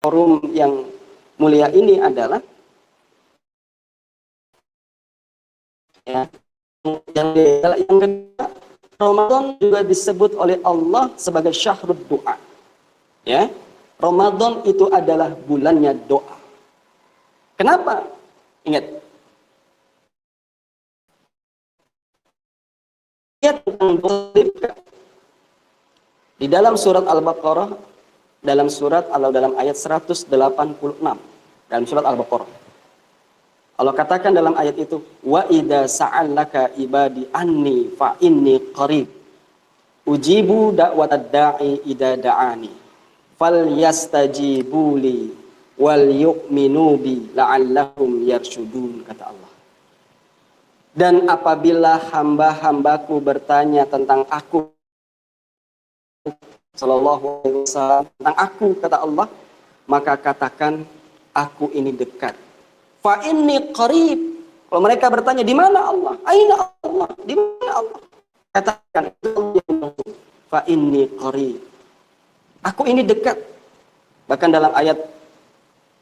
forum yang mulia ini adalah ya, yang kedua, Ramadan juga disebut oleh Allah sebagai syahrud doa. Ya, Ramadan itu adalah bulannya doa. Kenapa? Ingat, tentang doa di dalam surat Al-Baqarah, dalam ayat 186, dalam surat Al-Baqarah, Allah katakan dalam ayat itu, wa idza sa'alaka ibadi anni fa inni qarib ujibu da'watad da'i idza da'ani falyastajibu li wal yu'minu bi la'allahum yarshudun, kata Allah. Dan apabila hamba-hambaku bertanya tentang aku, sallallahu alaihi wasallam, tentang aku, kata Allah, maka katakan aku ini dekat. Fa inni qarib. Kalau mereka bertanya di mana Allah? Aina Allah? Di mana Allah? Katakan fa inni qarib. Aku ini dekat. Bahkan dalam ayat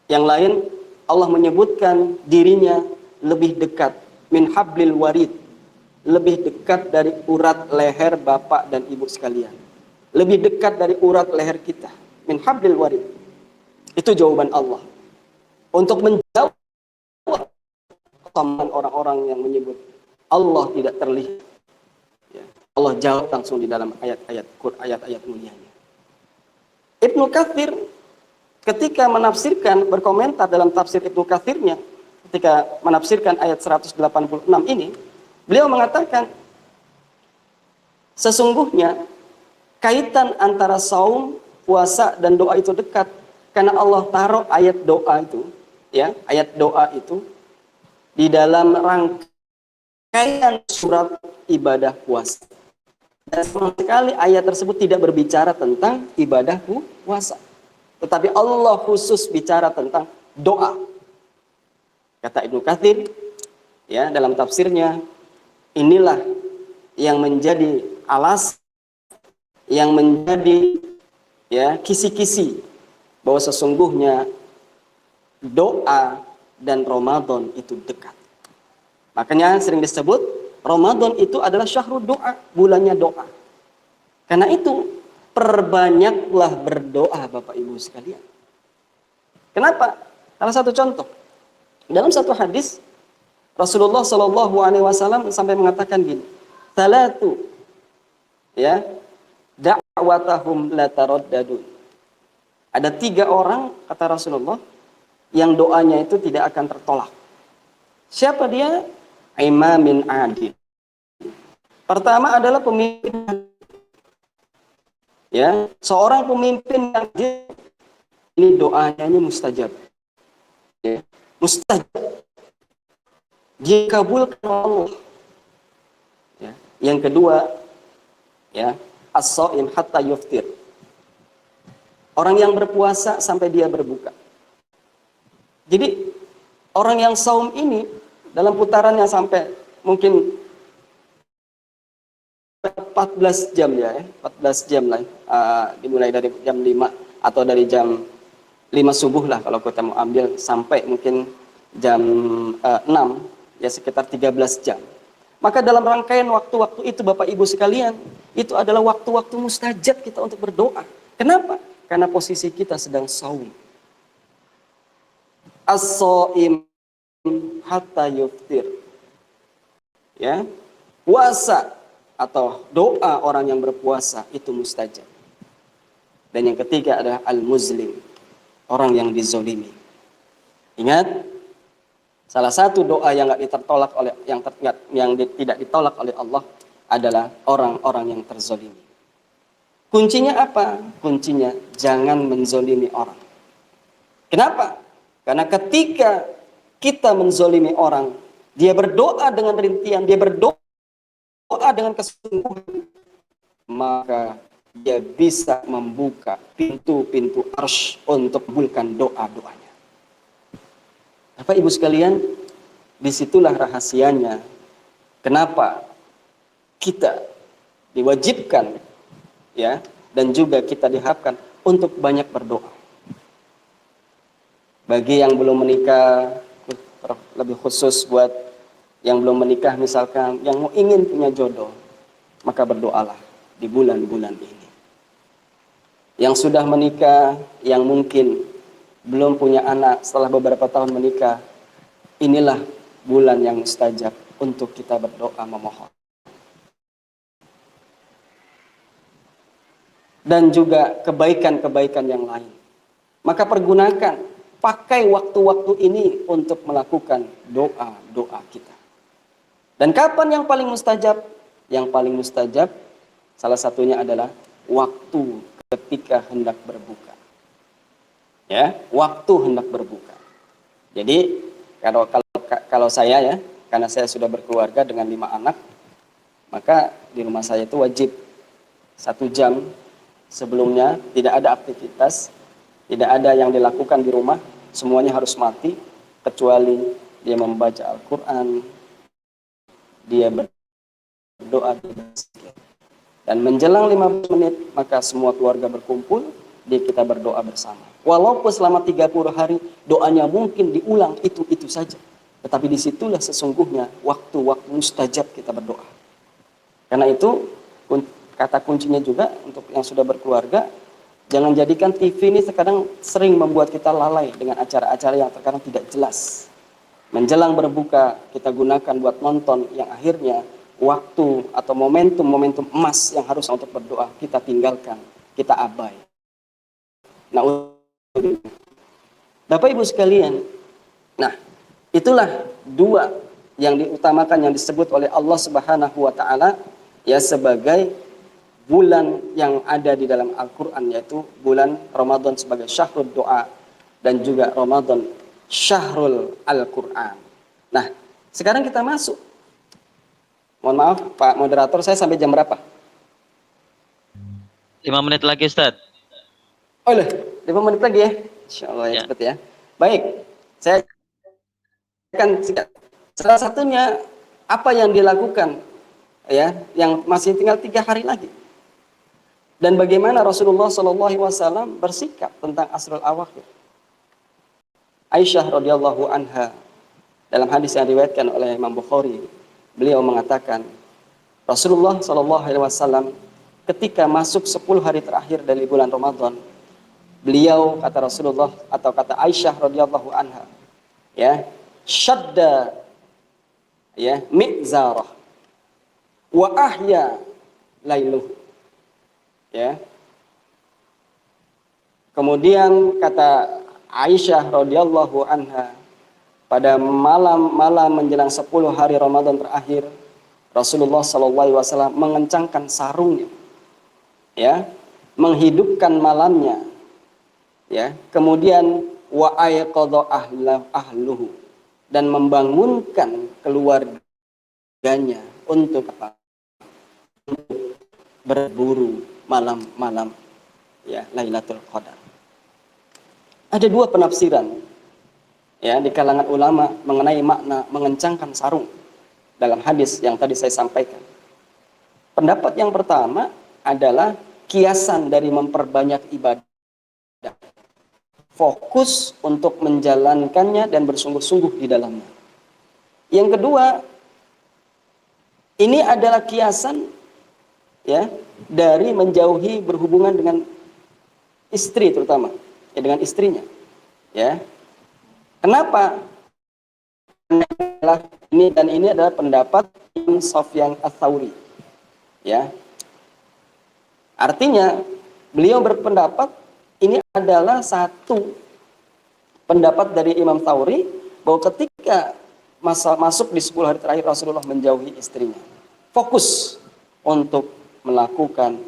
yang lain Allah menyebutkan dirinya lebih dekat min hablil warid, lebih dekat dari urat leher bapak dan ibu sekalian, lebih dekat dari urat leher kita, min hablil warid. Itu jawaban Allah untuk menjawab orang-orang yang menyebut Allah tidak terlihat. Ya, Allah jawab langsung di dalam ayat-ayat mulianya. Ibnu Katsir ketika menafsirkan, berkomentar dalam tafsir Ibnu Katsirnya, ketika menafsirkan ayat 186 ini, beliau mengatakan sesungguhnya kaitan antara saum, puasa dan doa itu dekat karena Allah taruh ayat doa itu, ya, ayat doa itu di dalam rangkaian surat ibadah puasa. Dan sama sekali ayat tersebut tidak berbicara tentang ibadah puasa, tetapi Allah khusus bicara tentang doa. Kata Ibnu Katsir, ya, dalam tafsirnya, inilah yang menjadi alas, yang menjadi, ya, kisi-kisi bahwa sesungguhnya doa dan Ramadan itu dekat. Makanya sering disebut Ramadan itu adalah syahrul doa, bulannya doa. Karena itu perbanyaklah berdoa Bapak Ibu sekalian. Kenapa? Salah satu contoh. Dalam satu hadis Rasulullah Shallallahu Alaihi Wasallam sampai mengatakan gini, salatu, ya, da'watahum la taraddadun. Ada 3 orang, kata Rasulullah, yang doanya itu tidak akan tertolak. Siapa dia? Imamin adil. Pertama adalah pemimpin, ya, seorang pemimpin yang adil, ini doanya ini mustajab, ya, mustajab, dikabulkan Allah. Ya. Yang kedua, ya, as-shaim hatta yuftir, orang yang berpuasa sampai dia berbuka. Jadi orang yang saum ini dalam putarannya sampai mungkin 14 jam, ya, 14 jam lah, dimulai dari jam 5 atau dari jam 5 subuh lah kalau kita mau ambil sampai mungkin jam 6, ya, sekitar 13 jam. Maka dalam rangkaian waktu-waktu itu Bapak Ibu sekalian, itu adalah waktu-waktu mustajab kita untuk berdoa. Kenapa? Karena posisi kita sedang saum. As-shaim hatta yuftir, ya, puasa atau doa orang yang berpuasa itu mustajab. Dan yang ketiga adalah al-muzlim, orang yang dizolimi. Ingat, salah satu doa yang tidak ditolak oleh Allah adalah orang-orang yang terzolimi. Kuncinya apa? Kuncinya jangan menzolimi orang. Kenapa? Karena ketika kita menzolimi orang, dia berdoa dengan rintihan, dia berdoa dengan kesungguhan, maka dia bisa membuka pintu-pintu arsy untuk mengabulkan doa-doanya. Bapak Ibu sekalian, disitulah rahasianya kenapa kita diwajibkan, ya, dan juga kita diharapkan untuk banyak berdoa. Bagi yang belum menikah, lebih khusus buat yang belum menikah misalkan, yang mau ingin punya jodoh, maka berdoalah di bulan-bulan ini. Yang sudah menikah, yang mungkin belum punya anak setelah beberapa tahun menikah, inilah bulan yang mustajab untuk kita berdoa memohon. Dan juga kebaikan-kebaikan yang lain. Maka pergunakan, pakai waktu-waktu ini untuk melakukan doa-doa kita. Dan kapan yang paling mustajab? Yang paling mustajab salah satunya adalah waktu ketika hendak berbuka. Ya, waktu hendak berbuka. Jadi kalau saya ya, karena saya sudah berkeluarga dengan 5 anak, maka di rumah saya itu wajib 1 jam sebelumnya tidak ada aktivitas, tidak ada yang dilakukan di rumah, semuanya harus mati kecuali dia membaca Al-Quran, dia berdoa, dan menjelang 15 menit maka semua keluarga berkumpul, kita berdoa bersama. Walaupun selama 30 hari doanya mungkin diulang itu saja, tetapi disitulah sesungguhnya waktu-waktu mustajab kita berdoa. Karena itu kata kuncinya juga untuk yang sudah berkeluarga, jangan jadikan TV ini sekarang sering membuat kita lalai dengan acara-acara yang terkadang tidak jelas. Menjelang berbuka kita gunakan buat nonton yang akhirnya waktu atau momentum-momentum emas yang harus untuk berdoa kita tinggalkan, kita abai. Nah, Bapak Ibu sekalian, nah itulah 2 yang diutamakan yang disebut oleh Allah Subhanahu wa taala ya sebagai bulan yang ada di dalam Al-Qur'an, yaitu bulan Ramadan sebagai syahrul doa dan juga Ramadan syahrul Al-Qur'an. Nah, sekarang kita masuk. Mohon maaf Pak moderator, saya sampai jam berapa? 5 menit lagi Ustaz. Oh loh, 5 menit lagi ya? Insya Allah ya, cepet ya. Baik, saya akan salah satunya apa yang dilakukan ya, yang masih tinggal 3 hari lagi. Dan bagaimana Rasulullah SAW bersikap tentang Asrul Awakhir. Aisyah radhiyallahu anha dalam hadis yang diriwayatkan oleh Imam Bukhari, beliau mengatakan Rasulullah SAW ketika masuk 10 hari terakhir dari bulan Ramadan, beliau kata Rasulullah atau kata Aisyah radhiyallahu anha, ya, syadda ya mi'zarah wa ahya lailuh. Ya. Kemudian kata Aisyah radhiyallahu anha, pada malam-malam menjelang 10 hari Ramadan terakhir, Rasulullah SAW mengencangkan sarungnya, ya, menghidupkan malamnya, ya, kemudian wa ayqadha ahluhu, dan membangunkan keluarganya untuk apa? Untuk berburu malam-malam ya Lailatul Qadar. Ada 2 penafsiran ya di kalangan ulama mengenai makna mengencangkan sarung dalam hadis yang tadi saya sampaikan. Pendapat yang pertama adalah kiasan dari memperbanyak ibadah, fokus untuk menjalankannya dan bersungguh-sungguh di dalamnya. Yang kedua, ini adalah kiasan ya dari menjauhi berhubungan dengan istri, terutama ya dengan istrinya, ya. Kenapa? Ini adalah pendapat Imam Sufyan Ats-Tsauri, ya. Artinya beliau berpendapat ini adalah satu pendapat dari Imam Tsauri bahwa ketika masuk di 10 hari terakhir Rasulullah menjauhi istrinya, fokus untuk melakukan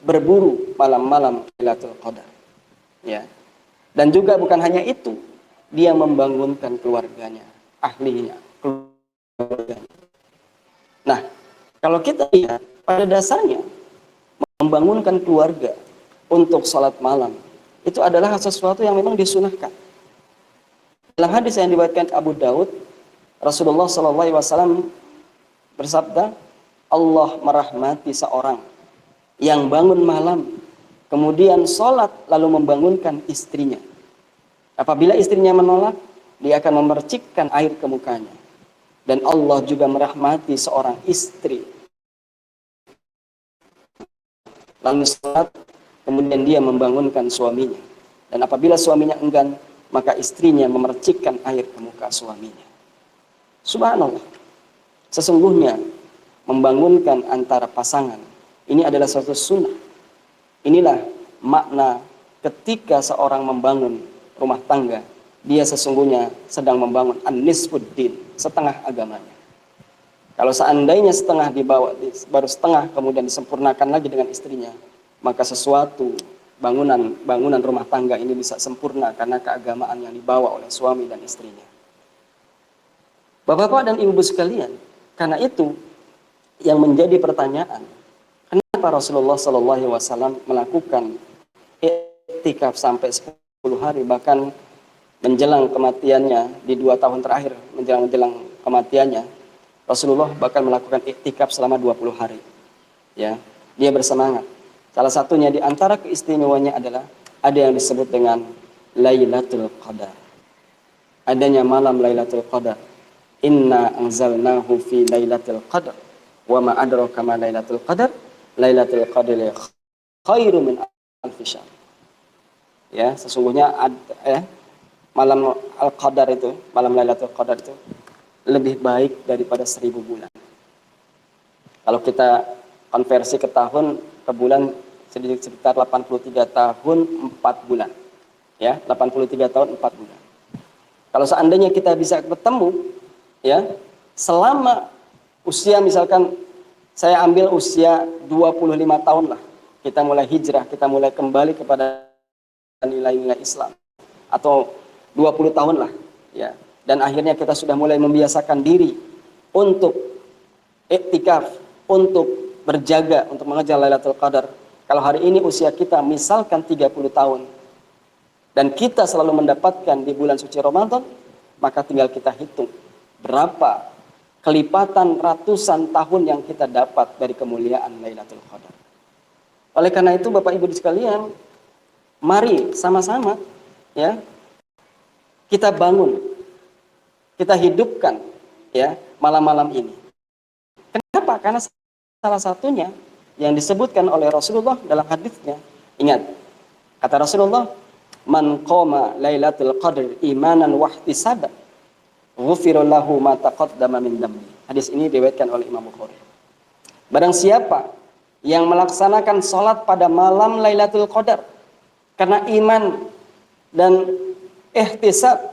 berburu malam-malam Lailatul Qadar, ya. Dan juga bukan hanya itu, dia membangunkan keluarganya, ahlinya, keluarganya. Nah, kalau kita lihat pada dasarnya membangunkan keluarga untuk sholat malam itu adalah sesuatu yang memang disunahkan. Dalam hadis yang diriwayatkan Abu Daud, Rasulullah SAW bersabda, Allah merahmati seorang yang bangun malam kemudian sholat lalu membangunkan istrinya. Apabila istrinya menolak, dia akan memercikkan air ke mukanya. Dan Allah juga merahmati seorang istri. Lalu salat, kemudian dia membangunkan suaminya. Dan apabila suaminya enggan, maka istrinya memercikkan air ke muka suaminya. Subhanallah. Sesungguhnya membangunkan antara pasangan ini adalah suatu sunnah. Inilah makna ketika seorang membangun rumah tangga, dia sesungguhnya sedang membangun an-nisfuddin, setengah agamanya. Kalau seandainya setengah dibawa, baru setengah kemudian disempurnakan lagi dengan istrinya, maka sesuatu bangunan rumah tangga ini bisa sempurna karena keagamaan yang dibawa oleh suami dan istrinya. Bapak-bapak dan ibu sekalian, karena itu yang menjadi pertanyaan, kenapa Rasulullah SAW melakukan iktikaf sampai 10 hari, bahkan menjelang kematiannya di 2 tahun terakhir, menjelang kematiannya, Rasulullah bahkan melakukan iktikaf selama 20 hari. Ya, dia bersemangat. Salah satunya di antara keistimewaannya adalah ada yang disebut dengan Lailatul Qadar. Adanya malam Lailatul Qadar. Inna anzalnahu fi Lailatul Qadar. Wa ma adraka ma Lailatul Qadar? Lailatul Qadar khairu min alfi syahr. Ya, sesungguhnya malam Al-Qadar itu, malam Lailatul Qadar itu lebih baik daripada 1000 bulan. Kalau kita konversi ke tahun, ke bulan sekitar 83 tahun 4 bulan. Ya, 83 tahun 4 bulan. Kalau seandainya kita bisa bertemu, ya, selama usia, misalkan saya ambil usia 25 tahun lah, kita mulai hijrah, kita mulai kembali kepada nilai-nilai Islam, atau 20 tahun lah, ya. Dan akhirnya kita sudah mulai membiasakan diri untuk iktikaf, untuk berjaga, untuk mengejar Lailatul Qadar. Kalau hari ini usia kita misalkan 30 tahun, dan kita selalu mendapatkan di bulan suci Ramadan, maka tinggal kita hitung berapa kelipatan ratusan tahun yang kita dapat dari kemuliaan Lailatul Qadar. Oleh karena itu Bapak Ibu sekalian, mari sama-sama, ya, kita bangun, kita hidupkan, ya, malam-malam ini. Kenapa? Karena salah satunya yang disebutkan oleh Rasulullah dalam hadisnya. Ingat, kata Rasulullah, "Man qama Lailatul Qadr imanan wa ihtisaban, ghufira lahu ma taqaddama min dhanbi." Hadis ini diriwayatkan oleh Imam Bukhari. Barang siapa yang melaksanakan salat pada malam Lailatul Qadar karena iman dan ihtisab,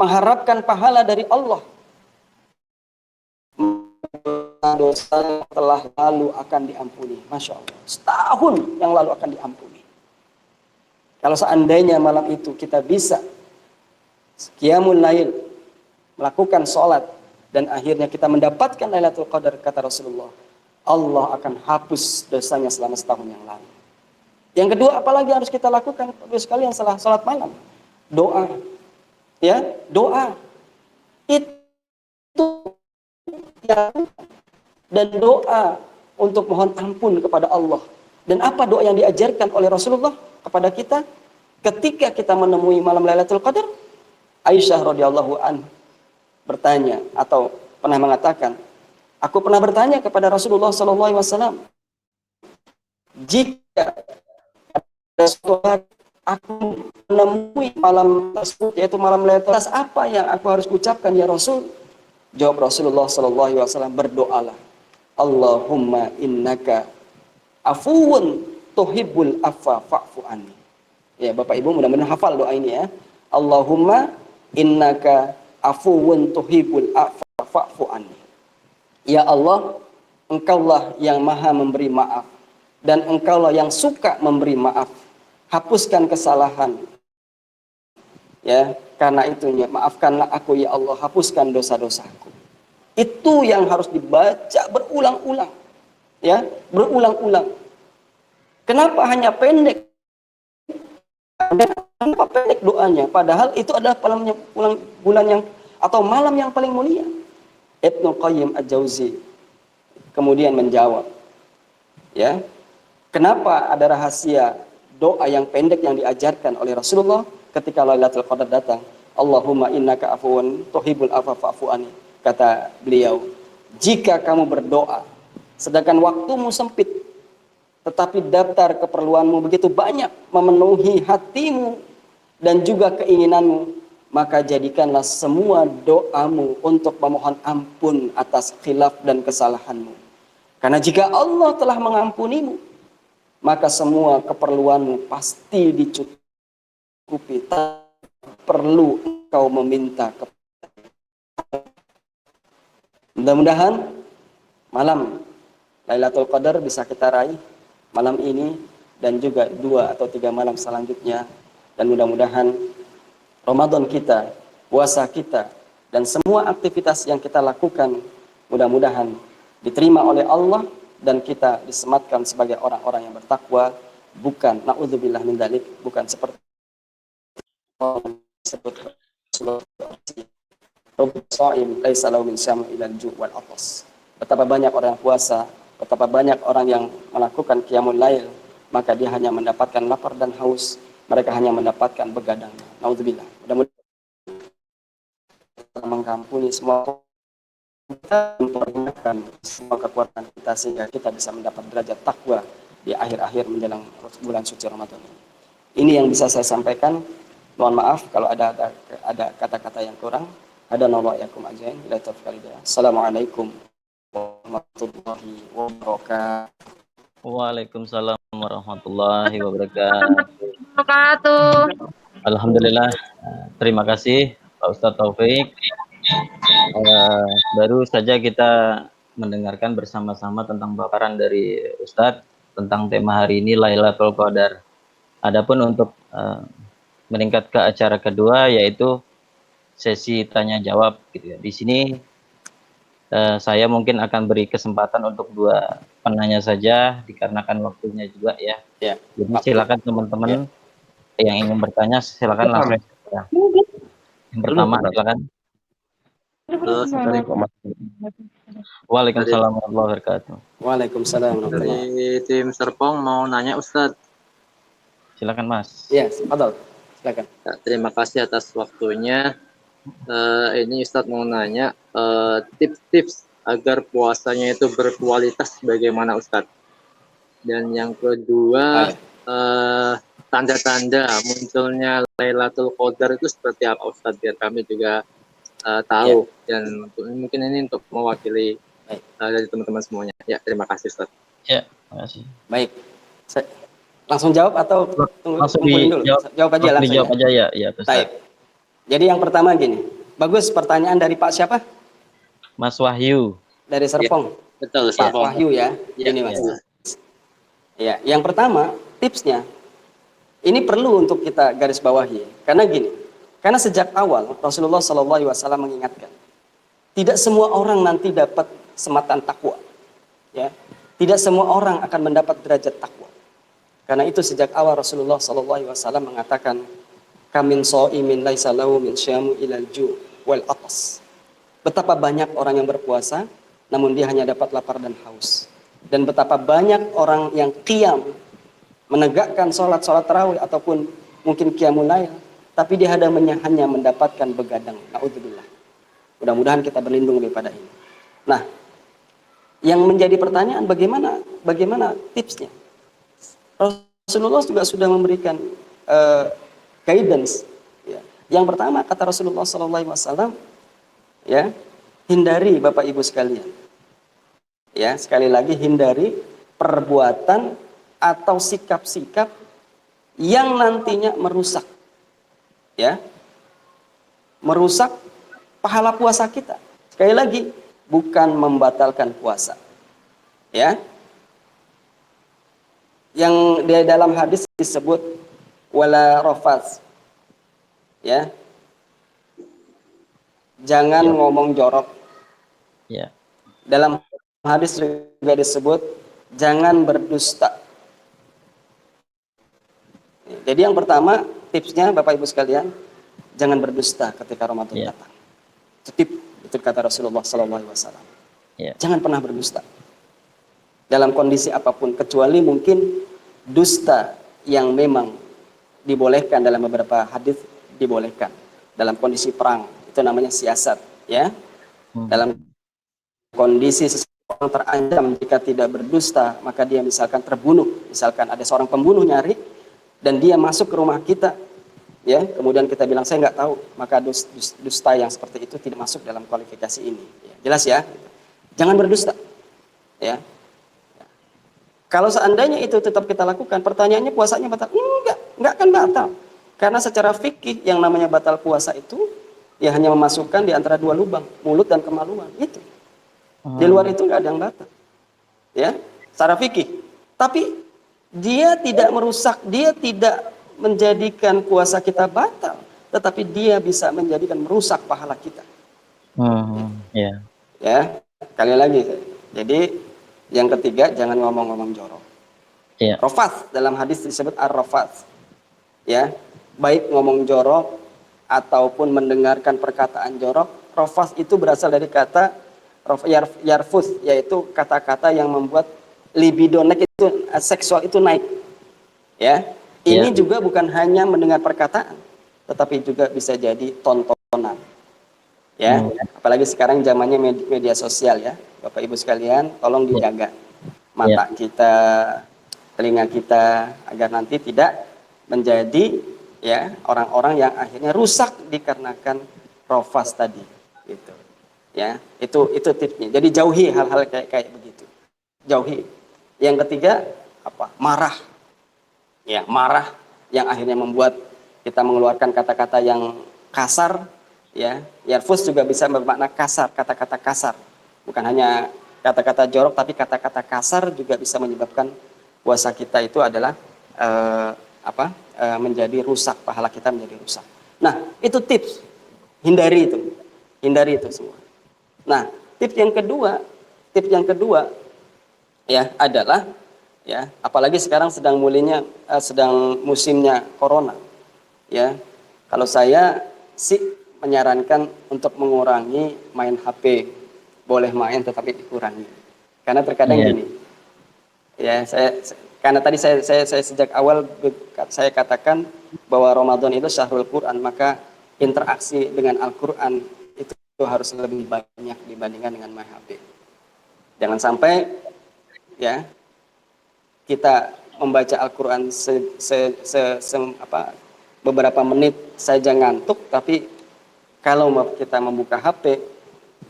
mengharapkan pahala dari Allah, dosa telah lalu akan diampuni. Masya Allah, setahun yang lalu akan diampuni. Kalau seandainya malam itu kita bisa qiyamul lail, melakukan sholat, dan akhirnya kita mendapatkan Lailatul Qadar, kata Rasulullah, Allah akan hapus dosanya selama setahun yang lalu. Yang kedua, apalagi harus kita lakukan sekalian setelah sholat malam? Doa. Ya, doa itu ya, dan doa untuk mohon ampun kepada Allah. Dan apa doa yang diajarkan oleh Rasulullah kepada kita ketika kita menemui malam Lailatul Qadar? Aisyah radhiyallahu anha bertanya atau pernah mengatakan, aku pernah bertanya kepada Rasulullah SAW, jika ada suatu hari aku menemui malam tersebut, yaitu malam Lailatul Qadar, apa yang aku harus ucapkan ya Rasul? Jawab Rasulullah SAW, berdoalah, Allahumma innaka afuwun tuhibbul afwa fa'fu anni. Ya, Bapak Ibu mudah-mudahan hafal doa ini ya. Allahumma innaka afuwun tuhibbul afwa fa'fu anni. Ya Allah, Engkaulah yang maha memberi maaf, dan Engkaulah yang suka memberi maaf. Hapuskan kesalahan. Ya, karena itunya maafkanlah aku ya Allah, hapuskan dosa-dosaku. Itu yang harus dibaca berulang-ulang. Ya, berulang-ulang. Kenapa hanya pendek? Kenapa pendek doanya? Padahal itu adalah bulan yang atau malam yang paling mulia. Ibnu Qayyim Al-Jauzi kemudian menjawab, ya, kenapa ada rahasia doa yang pendek yang diajarkan oleh Rasulullah? ketika Lailatul Qadar datang, Allahumma innaka afuwun tuhibbul afwa fa'fu anni. Kata beliau, jika kamu berdoa sedangkan waktumu sempit, tetapi daftar keperluanmu begitu banyak memenuhi hatimu dan juga keinginanmu, maka jadikanlah semua doamu untuk memohon ampun atas khilaf dan kesalahanmu. Karena jika Allah telah mengampunimu, maka semua keperluanmu pasti dicukupi. Tak perlu engkau meminta. Mudah-mudahan malam Lailatul Qadar bisa kita raih malam ini dan juga 2 atau 3 malam selanjutnya. Dan mudah-mudahan Ramadan kita, puasa kita, dan semua aktivitas yang kita lakukan mudah-mudahan diterima oleh Allah dan kita disematkan sebagai orang-orang yang bertakwa, bukan naudzubillah min dzalik, bukan seperti betapa banyak orang yang puasa, betapa banyak orang yang melakukan qiyamul lail, maka dia hanya mendapatkan lapar dan haus, mereka hanya mendapatkan begadang. Naudzubillah. Mudah-mudahan mengampuni semua kita, mempergunakan semua kekuatan kita sehingga kita bisa mendapat derajat takwa di akhir-akhir menjelang bulan suci Ramadan. Ini yang bisa saya sampaikan. Mohon maaf kalau ada kata-kata yang kurang. Ada nawa yakum ajain. Assalamualaikum warahmatullahi wabarakatuh. Waalaikumsalam warahmatullahi wabarakatuh. Alhamdulillah, terima kasih Pak Ustadz Taufik. Baru saja kita mendengarkan bersama-sama tentang paparan dari Ustadz tentang tema hari ini Lailatul Qadar. Adapun untuk meningkat ke acara kedua yaitu sesi tanya jawab gitu ya. Di sini saya mungkin akan beri kesempatan untuk 2 penanya saja dikarenakan waktunya juga ya. Ya. Jadi silakan teman-teman yang ingin bertanya silakan langsung. Ya. Yang pertama silakan. Waalaikumsalam warahmatullahi wabarakatuh. Waalaikumsalam warahmatullahi Dari tim Serpong mau nanya Ustadz. Silakan Mas. Ya, betul. Silakan. Ya, terima kasih atas waktunya. Ini Ustadz mau nanya tips-tips agar puasanya itu berkualitas bagaimana Ustadz? Dan yang kedua tanda-tanda munculnya Lailatul Qadar itu seperti apa Ustadz biar kami juga tahu dan mungkin ini untuk mewakili dari teman-teman semuanya. Ya, terima kasih Ustadz. Ya, terima kasih. Baik. Langsung jawab atau langsung dulu? Jawab aja langsung. Dijawab aja ya, Ustaz. Baik. Jadi yang pertama gini. Bagus pertanyaan dari Pak siapa? Mas Wahyu. Dari Serpong. Ya, betul, Pak Wahyu ya. Ini Mas. Ya, yang pertama tipsnya ini perlu untuk kita garis bawahi. Karena gini. Karena sejak awal Rasulullah SAW mengingatkan, tidak semua orang nanti dapat sematan takwa. Ya. Tidak semua orang akan mendapat derajat takwa. Karena itu sejak awal Rasulullah SAW mengatakan, kamin so'imin laisa lahu min syamu ilal ju' wal atas. Betapa banyak orang yang berpuasa, namun dia hanya dapat lapar dan haus. Dan betapa banyak orang yang qiyam, menegakkan sholat tarawih ataupun mungkin qiyamul lail, tapi dia hanya mendapatkan begadang. Na'udzubillah. Mudah-mudahan kita berlindung daripada ini. Nah, yang menjadi pertanyaan bagaimana tipsnya? Rasulullah juga sudah memberikan guidance. Ya. Yang pertama kata Rasulullah SAW, ya, hindari Bapak Ibu sekalian. Ya, sekali lagi hindari perbuatan atau sikap-sikap yang nantinya merusak, ya, merusak pahala puasa kita. Sekali lagi, bukan membatalkan puasa, ya. Yang di dalam hadis disebut wala rafats, ya, jangan ngomong jorok. Ya. Dalam hadis juga disebut jangan berdusta. Jadi yang pertama tipsnya Bapak Ibu sekalian, jangan berdusta ketika Ramadan datang. Itu kata Rasulullah SAW. Ya. Jangan pernah berdusta dalam kondisi apapun, kecuali mungkin dusta yang memang dibolehkan dalam beberapa hadis, dibolehkan dalam kondisi perang, itu namanya siasat, ya. Dalam kondisi seseorang terancam jika tidak berdusta, maka dia misalkan terbunuh, misalkan ada seorang pembunuh nyari dan dia masuk ke rumah kita, ya, kemudian kita bilang saya nggak tahu, maka dusta yang seperti itu tidak masuk dalam kualifikasi ini, ya, jelas ya, jangan berdusta, ya. Kalau seandainya itu tetap kita lakukan, pertanyaannya puasanya batal? Enggak akan batal, karena secara fikih yang namanya batal puasa itu ya hanya memasukkan di antara dua lubang, mulut dan kemaluan, itu. Di luar itu nggak ada yang batal, ya, secara fikih. Tapi dia tidak merusak, dia tidak menjadikan puasa kita batal, tetapi dia bisa menjadikan merusak pahala kita. Ya. Ya, sekali lagi. Jadi yang ketiga, jangan ngomong-ngomong jorok. Iya. Rafath, dalam hadis disebut ar-rafath. Ya, baik ngomong jorok ataupun mendengarkan perkataan jorok. Rafath itu berasal dari kata yarfuth, yaitu kata-kata yang membuat libido naik, itu seksual itu naik. Ya, ini juga bukan hanya mendengar perkataan, tetapi juga bisa jadi tontonan. Ya, apalagi sekarang zamannya media sosial, ya, Bapak Ibu sekalian, tolong dijaga mata kita, telinga kita, agar nanti tidak menjadi, ya, orang-orang yang akhirnya rusak dikarenakan rofas tadi, gitu. Ya, itu tipsnya. Jadi jauhi hal-hal kayak begitu, jauhi. Yang ketiga apa? Marah, ya, marah yang akhirnya membuat kita mengeluarkan kata-kata yang kasar. Ya, yarfus juga bisa bermakna kasar, kata-kata kasar. Bukan hanya kata-kata jorok, tapi kata-kata kasar juga bisa menyebabkan puasa kita itu adalah menjadi rusak, pahala kita menjadi rusak. Nah, itu tips. Hindari itu semua. Nah, tips yang kedua ya adalah, ya, apalagi sekarang sedang musimnya corona. Ya, kalau saya sih menyarankan untuk mengurangi main HP. Boleh main tetapi dikurangi. Karena terkadang gini. Ya, karena tadi saya sejak awal saya katakan bahwa Ramadan itu syahrul Quran, maka interaksi dengan Al-Qur'an itu harus lebih banyak dibandingkan dengan main HP. Jangan sampai, ya, kita membaca Al-Qur'an beberapa menit saja ngantuk, tapi kalau kita membuka HP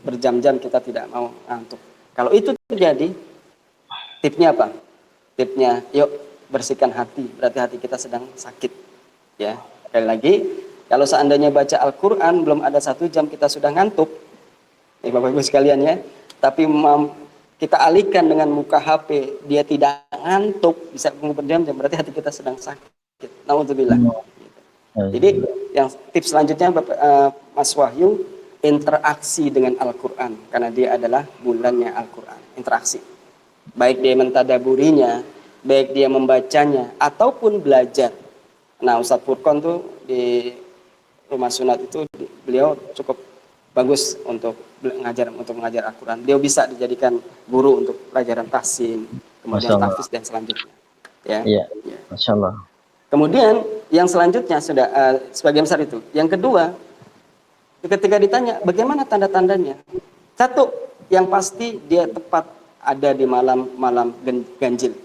berjam-jam kita tidak mau ngantuk. Kalau itu terjadi, tipsnya apa? Tipsnya, yuk bersihkan hati, berarti hati kita sedang sakit. Ya, sekali lagi, kalau seandainya baca Al-Quran belum ada 1 jam kita sudah ngantuk, Bapak Ibu sekalian, ya, tapi kita alihkan dengan buka HP, dia tidak ngantuk, bisa berjam-jam, berarti hati kita sedang sakit. Nauzubillah. Jadi yang tips selanjutnya, Mas Wahyu, interaksi dengan Al-Quran, karena dia adalah bulannya Al-Quran. Interaksi, baik dia mentadaburinya, baik dia membacanya ataupun belajar. Nah, Ustadz Furqon tuh di Rumah Sunat itu beliau cukup bagus untuk mengajar Al-Quran. Beliau bisa dijadikan guru untuk pelajaran tahsin, kemudian tahfiz dan selanjutnya. Ya. Masya Allah. Kemudian yang selanjutnya sudah sebagian besar itu. Yang kedua, ketika ditanya bagaimana tanda-tandanya, satu yang pasti dia tepat ada di malam ganjil,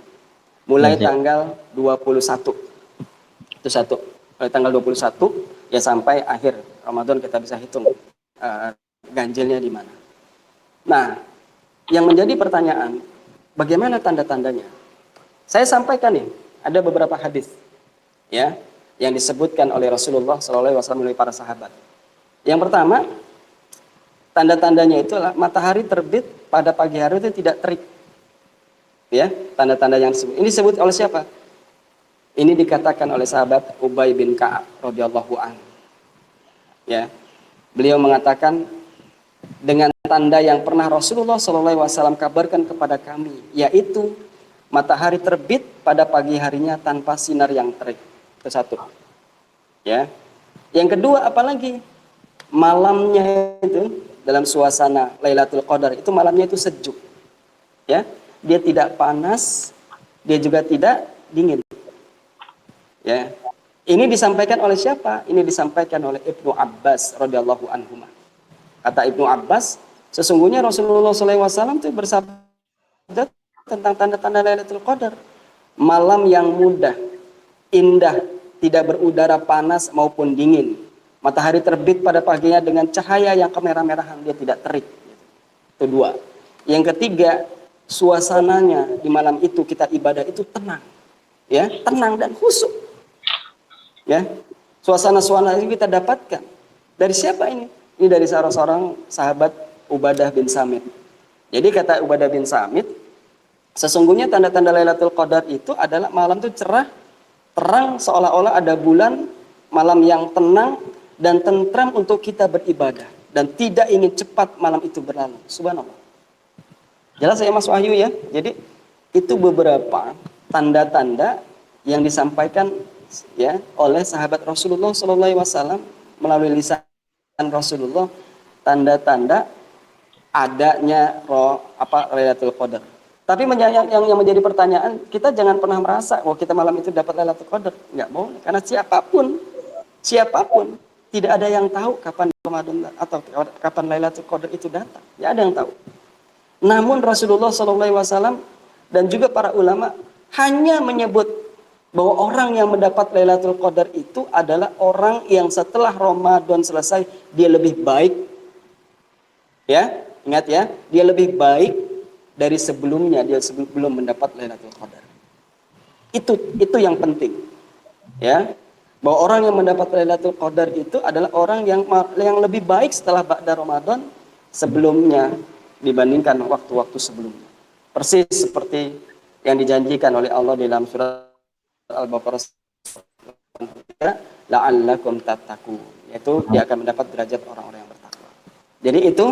mulai tanggal 21. Itu satu. Mulai tanggal 21 ya sampai akhir Ramadan kita bisa hitung ganjilnya di mana. Nah, yang menjadi pertanyaan, bagaimana tanda-tandanya? Saya sampaikan nih, ada beberapa hadis, ya, yang disebutkan oleh Rasulullah SAW melalui para sahabat. Yang pertama, tanda-tandanya itu adalah matahari terbit pada pagi hari itu tidak terik. Ya, tanda-tanda yang disebut. Ini disebut oleh siapa? Ini dikatakan oleh sahabat Ubay bin Ka'ab radhiyallahu anhu. Ya. Beliau mengatakan dengan tanda yang pernah Rasulullah SAW kabarkan kepada kami, yaitu matahari terbit pada pagi harinya tanpa sinar yang terik. Itu satu. Ya. Yang kedua, apalagi malamnya itu dalam suasana Lailatul Qadar itu malamnya itu sejuk. Ya. Dia tidak panas, dia juga tidak dingin. Ya. Ini disampaikan oleh siapa? Ini disampaikan oleh Ibnu Abbas radhiyallahu anhu. Kata Ibnu Abbas, sesungguhnya Rasulullah SAW itu bersabda tentang tanda-tanda Lailatul Qadar. Malam yang mudah, indah, tidak berudara panas maupun dingin. Matahari terbit pada paginya dengan cahaya yang kemerah-merahan, dia tidak terik. Itu dua. Yang ketiga, suasananya di malam itu kita ibadah itu tenang. Ya, tenang dan khusyuk. Ya. Suasana-suasana ini kita dapatkan. Dari siapa ini? Ini dari salah seorang sahabat Ubadah bin Samit. Jadi kata Ubadah bin Samit, sesungguhnya tanda-tanda Lailatul Qadar itu adalah malam itu cerah, terang seolah-olah ada bulan, malam yang tenang dan tentram untuk kita beribadah dan tidak ingin cepat malam itu berlalu. Subhanallah. Jelas ya Mas Wahyu ya. Jadi itu beberapa tanda-tanda yang disampaikan ya oleh sahabat Rasulullah SAW melalui lisan Rasulullah, tanda-tanda adanya Lailatul Qadar. Tapi yang menjadi pertanyaan, kita jangan pernah merasa kita malam itu dapat Lailatul Qadar. Enggak boleh, karena siapapun tidak ada yang tahu kapan Ramadan atau kapan Lailatul Qadar itu datang. Tidak ada yang tahu. Namun Rasulullah SAW dan juga para ulama hanya menyebut bahwa orang yang mendapat Lailatul Qadar itu adalah orang yang setelah Ramadan selesai dia lebih baik. Ya, ingat ya, dia lebih baik dari sebelumnya, dia sebelum mendapat Lailatul Qadar. Itu yang penting. Ya. Bahwa orang yang mendapat Lailatul Qadar itu adalah orang yang lebih baik setelah ba'da Ramadan sebelumnya dibandingkan waktu-waktu sebelumnya. Persis seperti yang dijanjikan oleh Allah dalam surat Al-Baqarah, la'allakum tattaqun, yaitu dia akan mendapat derajat orang-orang yang bertakwa. Jadi itu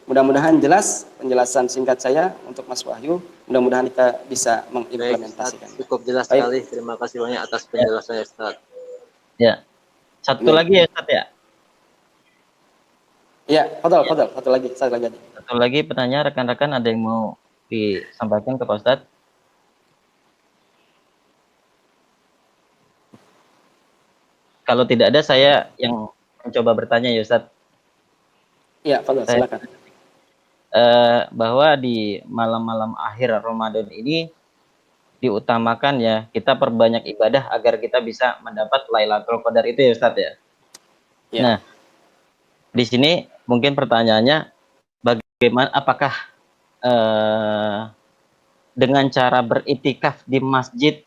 mudah-mudahan jelas penjelasan singkat saya untuk Mas Wahyu. Mudah-mudahan kita bisa mengimplementasikan. Cukup jelas sekali. Terima kasih banyak atas penjelasannya Ustaz. Ya. Satu lagi ya Ustaz ya. Ya, fadhal. Satu lagi. Satu lagi pertanyaan rekan-rekan, ada yang mau disampaikan ke Pak Ustadz? Kalau tidak ada, saya yang mencoba bertanya ya Ustadz. Iya, fadhal, silakan. Bahwa di malam-malam akhir Ramadan ini diutamakan ya, kita perbanyak ibadah agar kita bisa mendapat Lailatul Qadar itu ya Ustadz ya. Ya. Nah, di sini mungkin pertanyaannya, bagaimana, apakah dengan cara beritikaf di masjid,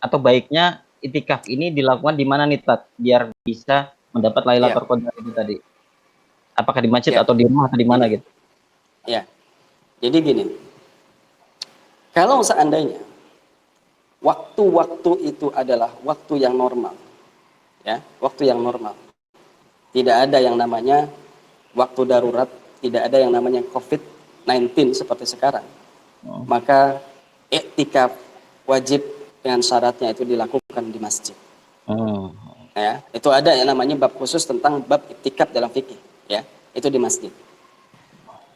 atau baiknya itikaf ini dilakukan di mana nih Tat, biar bisa mendapat Lailatul Qadar itu tadi? Apakah di masjid atau di rumah atau di mana gitu? Ya. Jadi gini. Kalau seandainya waktu-waktu itu adalah waktu yang normal. Ya, waktu yang normal. Tidak ada yang namanya waktu darurat, tidak ada yang namanya COVID-19 seperti sekarang. Maka iktikaf wajib dengan syaratnya itu dilakukan di masjid. Ya, itu ada yang namanya bab khusus tentang bab iktikaf dalam fikih, ya, itu di masjid.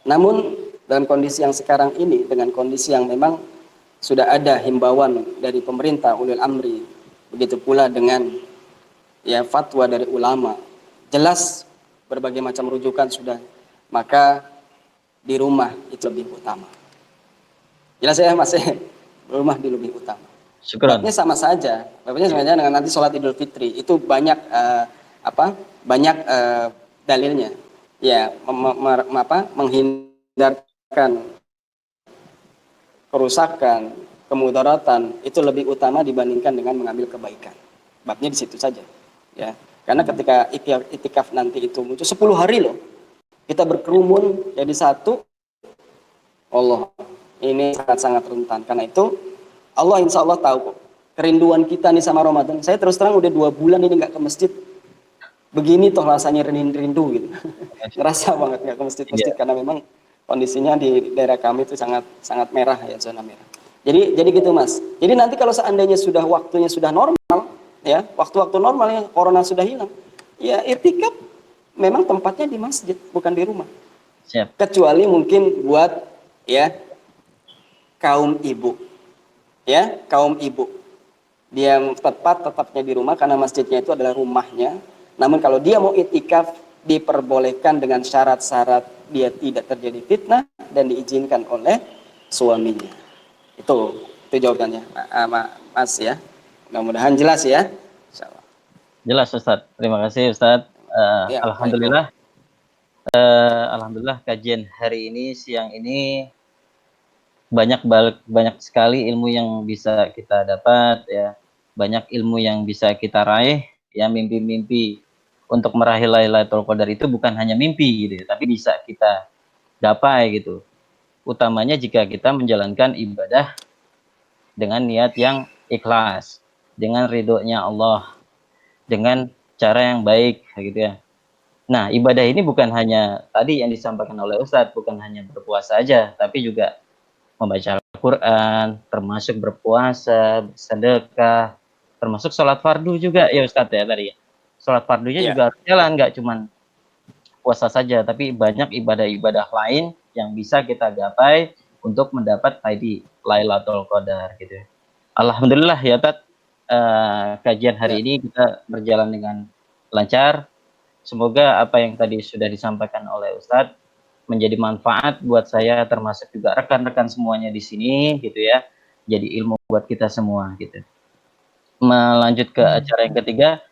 Namun dalam kondisi yang sekarang ini, dengan kondisi yang memang sudah ada himbauan dari pemerintah ulil amri, begitu pula dengan ya fatwa dari ulama, jelas berbagai macam rujukan sudah, maka di rumah itu lebih utama. Jelas ya Mas, rumah di lebih utama. Babnya sama saja. Babnya sama saja dengan nanti sholat Idul Fitri. Itu banyak banyak dalilnya. Ya, menghindarkan kerusakan, kemudaratan itu lebih utama dibandingkan dengan mengambil kebaikan. Babnya di situ saja. Ya. Karena ketika itikaf nanti itu muncul 10 hari loh. Kita berkerumun jadi satu. Allah, ini sangat-sangat rentan. Karena itu Allah insya Allah tahu kok kerinduan kita nih sama Ramadan. Saya terus terang udah 2 bulan ini nggak ke masjid. Begini toh rasanya rindu gitu. Ngerasa banget nggak ke masjid karena memang kondisinya di daerah kami itu sangat merah ya, zona merah. Jadi gitu Mas. Jadi nanti kalau seandainya sudah waktunya sudah normal, ya waktu-waktu normalnya corona sudah hilang, ya iktikaf memang tempatnya di masjid bukan di rumah. Siap. Kecuali mungkin buat ya kaum ibu. Ya, kaum ibu Dia tetapnya di rumah karena masjidnya itu adalah rumahnya. Namun kalau dia mau itikaf, diperbolehkan dengan syarat-syarat dia tidak terjadi fitnah dan diizinkan oleh suaminya. Itu jawabannya, Mas ya. Mudah-mudahan jelas ya. Insyaallah. Jelas Ustadz. Terima kasih Ustadz. Ya, Alhamdulillah. Alhamdulillah kajian hari ini siang ini banyak sekali ilmu yang bisa kita dapat ya. Banyak ilmu yang bisa kita raih ya, mimpi-mimpi untuk meraih Lailatul Qadar itu bukan hanya mimpi gitu ya, tapi bisa kita gapai gitu. Utamanya jika kita menjalankan ibadah dengan niat yang ikhlas, dengan ridhonya Allah, dengan cara yang baik gitu ya. Nah, ibadah ini bukan hanya tadi yang disampaikan oleh Ustadz, bukan hanya berpuasa aja, tapi juga membaca Al-Quran, termasuk berpuasa, bersedekah, termasuk sholat fardu juga ya Ustadz ya tadi ya. Sholat fardunya ya. juga harus jalan, nggak cuma puasa saja, tapi banyak ibadah-ibadah lain yang bisa kita gapai untuk mendapat tadi Lailatul Qadar gitu ya. Alhamdulillah ya Tat, kajian Ya. hari ini kita berjalan dengan lancar. Semoga apa yang tadi sudah disampaikan oleh Ustadz menjadi manfaat buat saya termasuk juga rekan-rekan semuanya di sini gitu ya. Jadi ilmu buat kita semua gitu. Melanjut ke acara yang ketiga,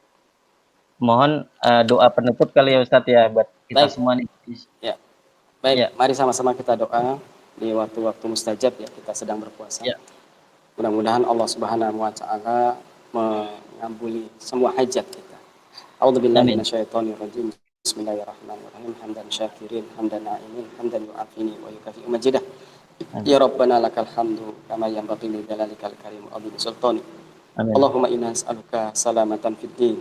mohon doa penutup kali ya Ustadz ya buat kita Baik. semua nih. Ya. Baik, Ya, mari sama-sama kita doa di waktu-waktu mustajab ya, kita sedang berpuasa. ya. Mudah-mudahan Allah Subhanahu wa taala mengabuli semua hajat kita. A'udzubillahi Amin. minasyaitonirrajim. Bismillahirrahmanirrahim. Hamdan syakirin, hamdan na'imin, hamdan yu'afini wa yukafi majidah. Amin. Ya Rabbana lakal hamdu kama yanbaghi li jalalikal karim wa bi sultani. Amin. Allahumma inna nas'aluka salamatan fid din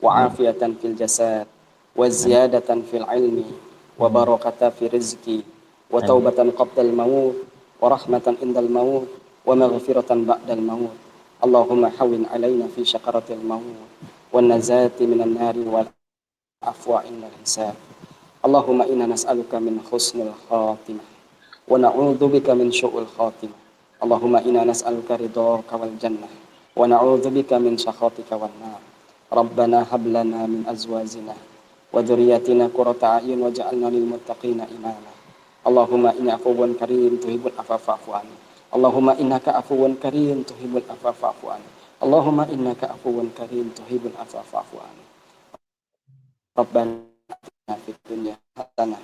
wa Amin. afiyatan fil jasad wa Amin. ziyadatan fil ilmi wa Amin. barakatan fi rizqi wa Amin. taubatan qabdal maut wa rahmatan indal maut wa maghfiratan ba'dal maut. Allahumma hawwin alaina fi syakaratil maut wa nazati minan nari wal afwa innal hisab. Allahumma inna nas'aluka min husnil khatimah wa na'udzubika min syu'il khatimah. Allahumma inna nas'aluka ridhaka wal jannah wa na'udzubika min sakhatika wan nar. Rabbana hab lana min azwajina wa dzurriyyatina qurrata a'yun waj'alna lil muttaqina imama. Allahumma inni afuwun karim tuhibbul afwa fa'fu anni. Allahumma innaka afuwun karim tuhibbul afwa fa'fu anni. Allahumma innaka afuwun karim tuhibbul afwa fa'fu anni. Rabbana atina fid dunya hasanah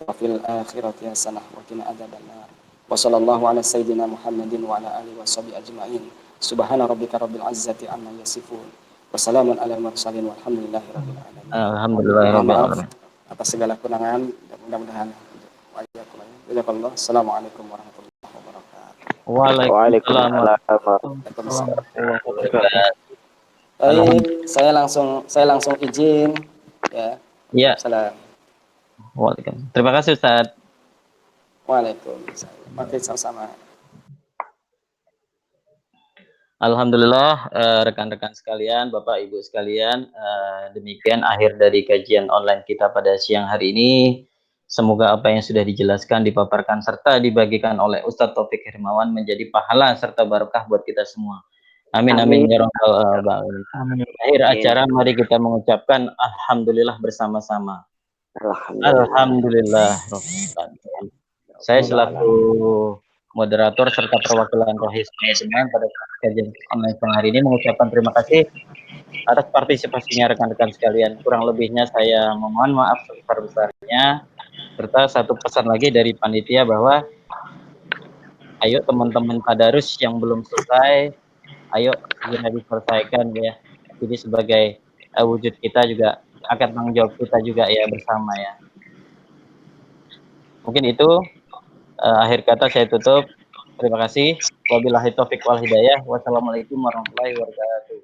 wa fil akhirati hasanah wa qina adzabannar. Wa sallallahu ala sayyidina Muhammadin wa ala alihi washabihi ajma'in. Subhana rabbika rabbil izzati amma yasifun. Wassalamun ala mursalin walhamdulillahi rabbil alamin. Alhamdulillah Mohon rabbil maaf alamin. atas segala kunangan, mudah-mudahan Assalamualaikum warahmatullahi wabarakatuh. Waalaikumsalam Waalaikumsalam. warahmatullahi wabarakatuh. Baik, saya langsung izin ya. Ya, Salam. waalaikumsalam. Terima kasih Ustaz. Waalaikumsalam. Oke, sama-sama. Alhamdulillah, rekan-rekan sekalian, Bapak Ibu sekalian, demikian akhir dari kajian online kita pada siang hari ini. Semoga apa yang sudah dijelaskan, dipaparkan, serta dibagikan oleh Ustadz Taufik Hermawan menjadi pahala serta barokah buat kita semua. Amin, amin, ya rabbal alamin. Akhir acara, mari kita mengucapkan Alhamdulillah bersama-sama. Alhamdulillah. Saya selaku moderator serta perwakilan Rohis Manajemen pada kajian online siang hari ini mengucapkan terima kasih atas partisipasinya rekan-rekan sekalian. Kurang lebihnya saya memohon maaf sebesar-besarnya, serta satu pesan lagi dari panitia bahwa ayo teman-teman tadarus yang belum selesai, ayo segera diselesaikan ya. Jadi sebagai wujud kita juga akan tanggung jawab kita juga ya bersama ya. Mungkin itu akhir kata saya tutup. Terima kasih. Wabillahi taufik wal hidayah. Wassalamualaikum warahmatullahi wabarakatuh.